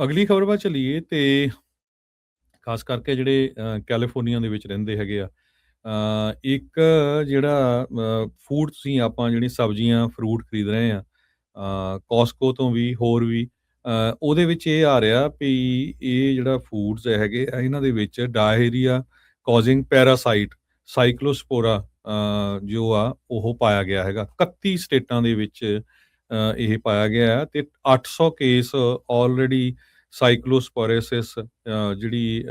ਅਗਲੀ ਖ਼ਬਰ ਵੱਲ ਚੱਲੀਏ ਤੇ ਖ਼ਾਸ ਕਰਕੇ ਜਿਹੜੇ ਕੈਲੀਫੋਰਨੀਆ ਦੇ ਵਿੱਚ ਰਹਿੰਦੇ ਹੈਗੇ ਆ। ਇੱਕ ਜਿਹੜਾ ਫੂਡ ਤੁਸੀਂ ਆਪਾਂ ਜਿਹੜੀ ਸਬਜ਼ੀਆਂ, ਫਰੂਟ ਖਰੀਦ ਰਹੇ ਆ ਕੋਸਟਕੋ ਤੋਂ ਵੀ ਹੋਰ ਵੀ ਉਹਦੇ ਵਿੱਚ ਇਹ ਆ ਰਿਹਾ ਵੀ ਇਹ ਜਿਹੜਾ ਫੂਡਸ ਹੈਗੇ ਆ ਇਹਨਾਂ ਦੇ ਵਿੱਚ ਡਾਇਰੀਆ ਕਾਜ਼ਿੰਗ ਪੈਰਾਸਾਈਟ ਸਾਈਕਲੋਸਪੋਰਾ ਜੋ ਆ ਉਹ ਪਾਇਆ ਗਿਆ ਹੈਗਾ 31 ਸਟੇਟਾਂ ਦੇ ਵਿੱਚ ਇਹ ਪਾਇਆ ਗਿਆ ਹੈ ਤੇ 800 ਕੇਸ ਆਲਰੇਡੀ ਸਾਈਕਲੋਸਪੋਰੇਸਿਸ ਜਿਹੜੀ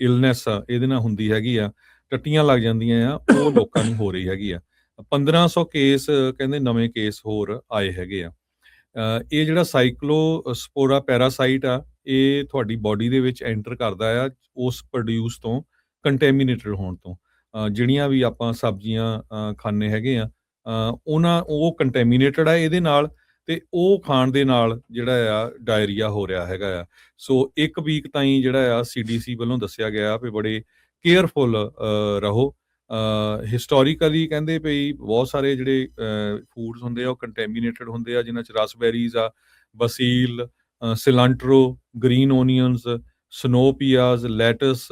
ਇਲਨੈਸ ਆ ਇਹਦੇ ਨਾਲ ਹੁੰਦੀ ਹੈਗੀ ਆ ਟੱਟੀਆਂ ਲੱਗ ਜਾਂਦੀਆਂ ਆ ਉਹ ਲੋਕਾਂ ਨੂੰ ਹੋ ਰਹੀ ਹੈਗੀ ਆ 1500 ਕੇਸ ਕਹਿੰਦੇ ਨਵੇਂ ਕੇਸ ਹੋਰ ਆਏ ਹੈਗੇ ਆ ਇਹ ਜਿਹੜਾ ਸਾਈਕਲੋਸਪੋਰਾ ਪੈਰਾਸਾਈਟ ਆ ਇਹ ਤੁਹਾਡੀ ਬਾਡੀ ਦੇ ਵਿੱਚ ਐਂਟਰ ਕਰਦਾ ਆ ਉਸ ਪ੍ਰੋਡਿਊਸ ਤੋਂ ਕੰਟੈਮੀਨੇਟਡ ਹੋਣ ਤੋਂ ਜਿਹੜੀਆਂ ਵੀ ਆਪਾਂ ਸਬਜ਼ੀਆਂ ਖਾਂਦੇ ਹੈਗੇ ਆ ਉਹ ਕੰਟੈਮੀਨੇਟਡ ਆ ਇਹਦੇ ਨਾਲ ਤੇ ਉਹ ਖਾਣ ਦੇ ਨਾਲ ਜਿਹੜਾ ਆ ਡਾਇਰੀਆ ਹੋ ਰਿਹਾ ਹੈਗਾ ਆ ਸੋ 1 ਵੀਕ ਤਾਈਂ ਜਿਹੜਾ ਆ ਸੀਡੀਸੀ ਵੱਲੋਂ ਦੱਸਿਆ ਗਿਆ ਵੀ ਬੜੇ ਕੇਅਰਫੁਲ ਰਹੋ ਹਿਸਟੋਰੀਕਲੀ ਕਹਿੰਦੇ ਪਈ ਬਹੁਤ ਸਾਰੇ ਜਿਹੜੇ ਫੂਡਸ ਹੁੰਦੇ ਆ ਉਹ ਕੰਟੈਮੀਨੇਟਡ ਹੁੰਦੇ ਆ ਜਿਨ੍ਹਾਂ ਚ ਰਸਬੈਰੀਜ਼ ਆ ਬਸੀਲ ਸਿਲੰਟਰੋ ਗ੍ਰੀਨ ਓਨੀਅਨਸ ਸਨੋਪੀਆਜ਼ ਲੈਟਸ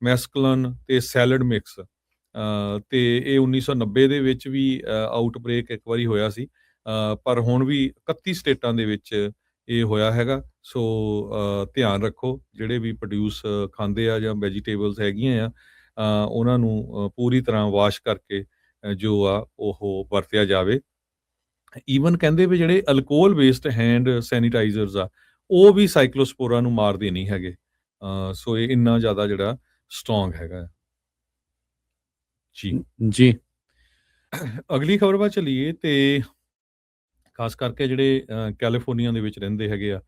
ਮੈਸਕਲਨ ਤੇ ਸੈਲਡ ਮਿਕਸ ਤੇ ਇਹ 1990 ਦੇ ਵਿੱਚ ਵੀ ਆਊਟਬ੍ਰੇਕ ਇੱਕ ਵਾਰੀ ਹੋਇਆ ਸੀ ਪਰ ਹੁਣ ਵੀ 31 ਸਟੇਟਾਂ ਦੇ ਵਿੱਚ ਇਹ ਹੋਇਆ ਹੈਗਾ ਸੋ ਧਿਆਨ ਰੱਖੋ ਜਿਹੜੇ ਵੀ ਪ੍ਰੋਡਿਊਸ ਖਾਂਦੇ ਆ ਜਾਂ ਵੈਜੀਟੇਬਲਸ ਹੈਗੀਆਂ ਆ ਉਹਨਾਂ ਨੂੰ ਪੂਰੀ ਤਰ੍ਹਾਂ ਵਾਸ਼ ਕਰਕੇ ਜੋ ਆ ਉਹ ਵਰਤਿਆ ਜਾਵੇ ਈਵਨ ਕਹਿੰਦੇ ਵੀ ਜਿਹੜੇ ਅਲਕੋਹਲ ਬੇਸਡ ਹੈਂਡ ਸੈਨੀਟਾਈਜ਼ਰਸ ਆ ਉਹ ਵੀ ਸਾਈਕਲੋਸਪੋਰਾ ਨੂੰ ਮਾਰਦੇ ਨਹੀਂ ਹੈਗੇ ਸੋ ਇਹ ਇੰਨਾ ਜ਼ਿਆਦਾ ਜਿਹੜਾ ਸਟਰੋਂਗ ਹੈਗਾ ਜੀ ਅਗਲੀ ਖ਼ਬਰ ਵੱਲ ਚੱਲੀਏ ਤੇ ਖਾਸ ਕਰਕੇ ਜਿਹੜੇ ਕੈਲੀਫੋਰਨੀਆ ਦੇ ਵਿੱਚ ਰਹਿੰਦੇ ਹੈਗੇ ਆ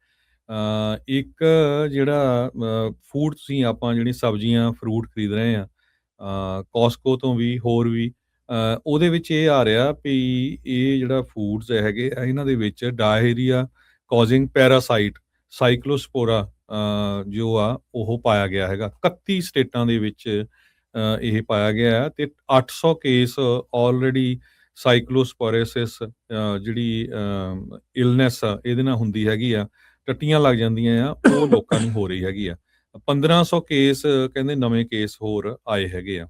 ਇੱਕ ਜਿਹੜਾ ਫੂਡ ਤੁਸੀਂ ਆਪਾਂ ਜਿਹੜੀ ਸਬਜ਼ੀਆਂ ਫਰੂਟ ਖਰੀਦ ਰਹੇ ਆ ਕੋਸਟਕੋ ਤੋਂ ਵੀ ਹੋਰ ਵੀ ਉਹਦੇ ਵਿੱਚ ਇਹ ਆ ਰਿਹਾ ਵੀ ਇਹ ਜਿਹੜਾ ਫੂਡਸ ਹੈਗੇ ਆ ਇਹਨਾਂ ਦੇ ਵਿੱਚ ਡਾਇਰੀਆ ਕਾਜ਼ਿੰਗ ਪੈਰਾਸਾਈਟ ਸਾਈਕਲੋਸਪੋਰਾ ਜੋ ਆ ਉਹ ਪਾਇਆ ਗਿਆ ਹੈਗਾ 31 ਸਟੇਟਾਂ ਦੇ ਵਿੱਚ ਇਹ ਪਾਇਆ ਗਿਆ ਹੈ ਤੇ 800 ਕੇਸ ਆਲਰੇਡੀ ਸਾਈਕਲੋਸਪੋਰੇਸਿਸ ਜਿਹੜੀ ਇਲਨੈਸ ਆ ਇਹਦੇ ਨਾਲ ਹੁੰਦੀ ਹੈਗੀ ਆ ਟੱਟੀਆਂ ਲੱਗ ਜਾਂਦੀਆਂ ਆ ਉਹ ਲੋਕਾਂ ਨੂੰ ਹੋ ਰਹੀ ਹੈਗੀ ਆ 1500 ਕੇਸ ਕਹਿੰਦੇ ਨਵੇਂ ਕੇਸ ਹੋਰ ਆਏ ਹੈਗੇ ਆ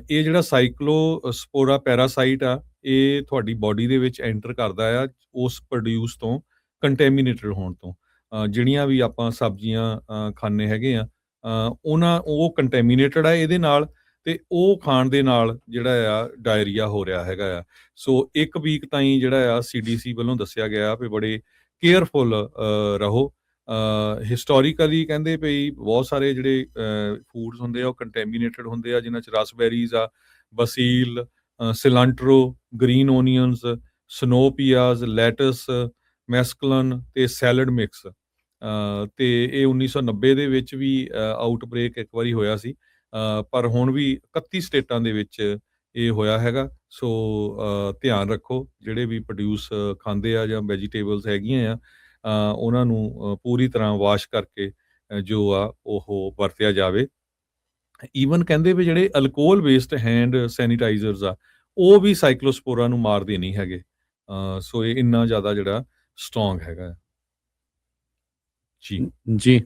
ਇਹ ਜਿਹੜਾ ਸਾਈਕਲੋਸਪੋਰਾ ਪੈਰਾਸਾਈਟ ਆ ਇਹ ਤੁਹਾਡੀ ਬਾਡੀ ਦੇ ਵਿੱਚ ਐਂਟਰ ਕਰਦਾ ਆ ਉਸ ਪ੍ਰੋਡਿਊਸ ਤੋਂ ਕੰਟੈਮੀਨੇਟਡ ਹੋਣ ਤੋਂ ਜਿਹੜੀਆਂ ਵੀ ਆਪਾਂ ਸਬਜ਼ੀਆਂ ਖਾਂਦੇ ਹੈਗੇ ਆ ਉਹ ਕੰਟੈਮੀਨੇਟਡ ਆ ਇਹਦੇ ਨਾਲ ਤੇ ਉਹ ਖਾਣ ਦੇ ਨਾਲ ਜਿਹੜਾ ਆ ਡਾਇਰੀਆ ਹੋ ਰਿਹਾ ਹੈਗਾ ਆ ਸੋ 1 ਵੀਕ ਤਾਈਂ ਜਿਹੜਾ ਆ ਸੀਡੀਸੀ ਵੱਲੋਂ ਦੱਸਿਆ ਗਿਆ ਵੀ ਬੜੇ ਕੇਅਰਫੁਲ ਰਹੋ ਹਿਸਟੋਰੀਕਲੀ ਕਹਿੰਦੇ ਪਈ ਬਹੁਤ ਸਾਰੇ ਜਿਹੜੇ ਫੂਡਸ ਹੁੰਦੇ ਆ ਉਹ ਕੰਟੈਮੀਨੇਟਡ ਹੁੰਦੇ ਆ ਜਿਨ੍ਹਾਂ ਚ ਰਸਬੈਰੀਜ਼ ਆ ਬਸੀਲ ਸਿਲੰਟਰੋ ਗ੍ਰੀਨ ਓਨੀਅਨਸ ਸਨੋਪੀਆਜ਼ ਲੈਟਸ ਮੈਸਕਲਨ ਤੇ ਸੈਲਡ ਮਿਕਸ ਤੇ ਇਹ 1990 ਦੇ ਵਿੱਚ ਵੀ ਆਊਟਬ੍ਰੇਕ ਇੱਕ ਵਾਰੀ ਹੋਇਆ ਸੀ ਪਰ ਹੁਣ ਵੀ 31 ਸਟੇਟਾਂ ਦੇ ਵਿੱਚ ਇਹ ਹੋਇਆ ਹੈਗਾ ਸੋ ਧਿਆਨ ਰੱਖੋ ਜਿਹੜੇ ਵੀ ਪ੍ਰੋਡਿਊਸ ਖਾਂਦੇ ਆ ਜਾਂ ਵੈਜੀਟੇਬਲਸ ਹੈਗੀਆਂ ਆ ਉਹਨਾਂ ਨੂੰ ਪੂਰੀ ਤਰ੍ਹਾਂ ਵਾਸ਼ ਕਰਕੇ ਜੋ ਆ ਉਹ ਵਰਤਿਆ ਜਾਵੇ ਈਵਨ ਕਹਿੰਦੇ ਵੀ ਜਿਹੜੇ ਅਲਕੋਹਲ ਬੇਸਡ ਹੈਂਡ ਸੈਨੀਟਾਈਜ਼ਰਸ ਆ ਉਹ ਵੀ ਸਾਈਕਲੋਸਪੋਰਾ ਨੂੰ ਮਾਰਦੇ ਨਹੀਂ ਹੈਗੇ ਸੋ ਇਹ ਇੰਨਾ ਜ਼ਿਆਦਾ ਜਿਹੜਾ ਸਟਰੋਂਗ ਹੈਗਾ ਜੀ